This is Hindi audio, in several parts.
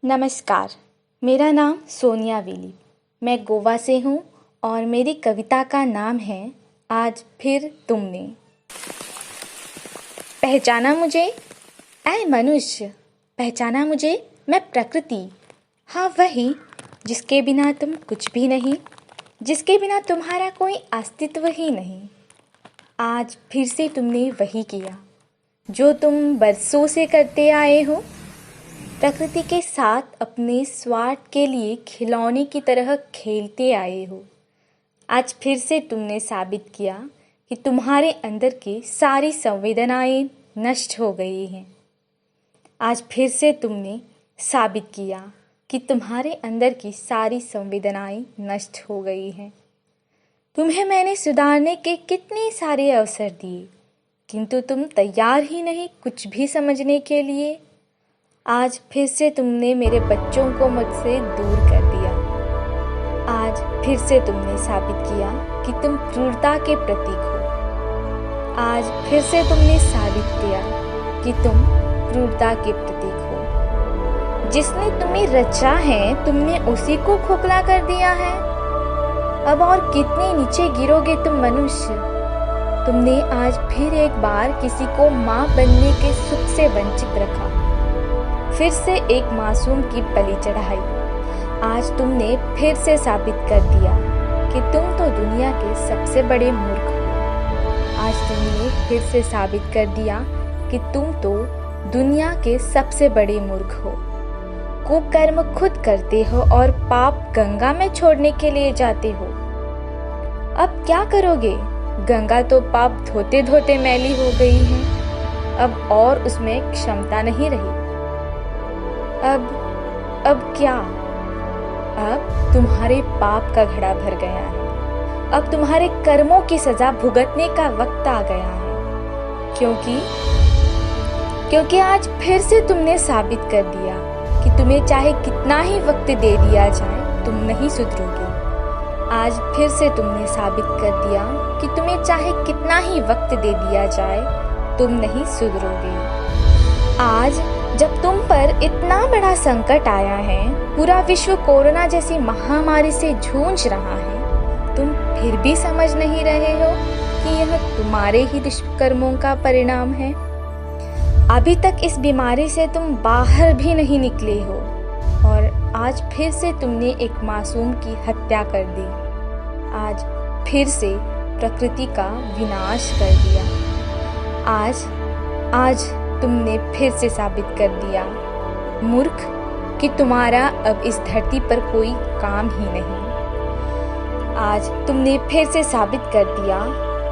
नमस्कार, मेरा नाम सोनिया विली। मैं गोवा से हूँ और मेरी कविता का नाम है आज फिर तुमने। पहचाना मुझे? ऐ मनुष्य, पहचाना मुझे? मैं प्रकृति, हाँ वही जिसके बिना तुम कुछ भी नहीं, जिसके बिना तुम्हारा कोई अस्तित्व ही नहीं। आज फिर से तुमने वही किया जो तुम बरसों से करते आए हो, प्रकृति के साथ अपने स्वार्थ के लिए खिलौने की तरह खेलते आए हो। आज फिर से तुमने साबित किया कि तुम्हारे अंदर की सारी संवेदनाएं नष्ट हो गई हैं। आज फिर से तुमने साबित किया कि तुम्हारे अंदर की सारी संवेदनाएं नष्ट हो गई हैं। तुम्हें मैंने सुधारने के कितने सारे अवसर दिए, किंतु तुम तैयार ही नहीं कुछ भी समझने के लिए। आज फिर से तुमने मेरे बच्चों को मुझसे दूर कर दिया। आज फिर से तुमने साबित किया कि तुम क्रूरता के प्रतीक हो। आज फिर से तुमने साबित किया कि तुम क्रूरता के प्रतीक हो। जिसने तुम्हें रचा है, तुमने उसी को खोखला कर दिया है। अब और कितने नीचे गिरोगे तुम मनुष्य। तुमने आज फिर एक बार किसी को माँ बनने के सुख से वंचित रखा, फिर से एक मासूम की बलि चढ़ाई। आज तुमने फिर से साबित कर दिया कि तुम तो दुनिया के सबसे बड़े मूर्ख हो। आज तुमने फिर से साबित कर दिया कि तुम तो दुनिया के सबसे बड़े मूर्ख हो। कुकर्म खुद करते हो और पाप गंगा में छोड़ने के लिए जाते हो। अब क्या करोगे? गंगा तो पाप धोते धोते मैली हो गई है। अब और उसमें क्षमता नहीं रही। अब क्या? अब तुम्हारे पाप का घड़ा भर गया है। अब तुम्हारे कर्मों की सजा भुगतने का वक्त आ गया है। क्योंकि आज फिर से तुमने साबित कर दिया कि तुम्हें चाहे कितना ही वक्त दे दिया जाए, तुम नहीं सुधरोगे। आज फिर से तुमने साबित कर दिया कि तुम्हें चाहे कितना ही वक्त दे दिया जाए, तुम नहीं सुधरोगे। आज जब तुम पर इतना बड़ा संकट आया है, पूरा विश्व कोरोना जैसी महामारी से जूझ रहा है, तुम फिर भी समझ नहीं रहे हो कि यह तुम्हारे ही दुष्कर्मों का परिणाम है। अभी तक इस बीमारी से तुम बाहर भी नहीं निकले हो और आज फिर से तुमने एक मासूम की हत्या कर दी। आज फिर से प्रकृति का विनाश कर दिया। आज तुमने फिर से साबित कर दिया, मूर्ख, कि तुम्हारा अब इस धरती पर कोई काम ही नहीं। आज तुमने फिर से साबित कर दिया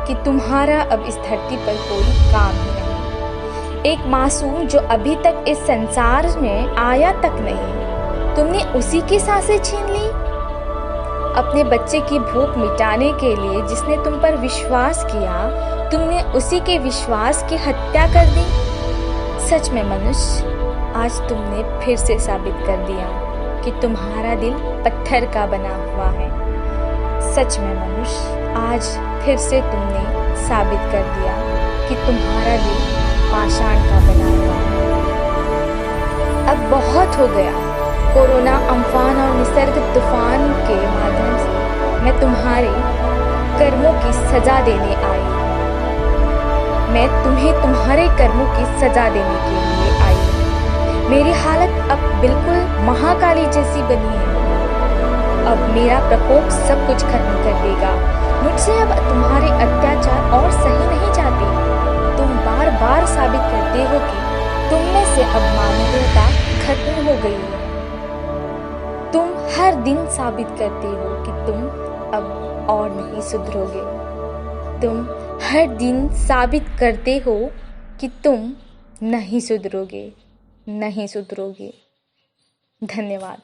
कि तुम्हारा अब इस धरती पर कोई काम ही नहीं। एक मासूम जो अभी तक इस संसार में आया तक नहीं, तुमने उसी की सांसें छीन ली। अपने बच्चे की भूख मिटाने के लिए जिसने तुम पर विश्वास किया, तुमने उसी के विश्वास की हत्या कर दी। सच में मनुष्य, आज तुमने फिर से साबित कर दिया कि तुम्हारा दिल पत्थर का बना हुआ है। सच में मनुष्य, आज फिर से तुमने साबित कर दिया कि तुम्हारा दिल पाषाण का बना हुआ है। अब बहुत हो गया। कोरोना, अम्फान और निसर्ग तूफान के माध्यम से मैं तुम्हारे कर्मों की सजा देने आई हूँ। मैं तुम्हें तुम्हारे कर्मों की सजा देने के लिए आई हूँ। मेरी हालत अब बिल्कुल महाकाली जैसी बनी है। अब मेरा प्रकोप सब कुछ खत्म कर देगा। मुझसे अब तुम्हारे अत्याचार और सही नहीं जाते। तुम बार बार साबित करते हो कि तुम में से अब मानवीयता खत्म हो गई है। तुम हर दिन साबित करते हो कि तुम अब और नहीं सुधरोगे। तुम हर दिन साबित करते हो कि तुम नहीं सुधरोगे। धन्यवाद।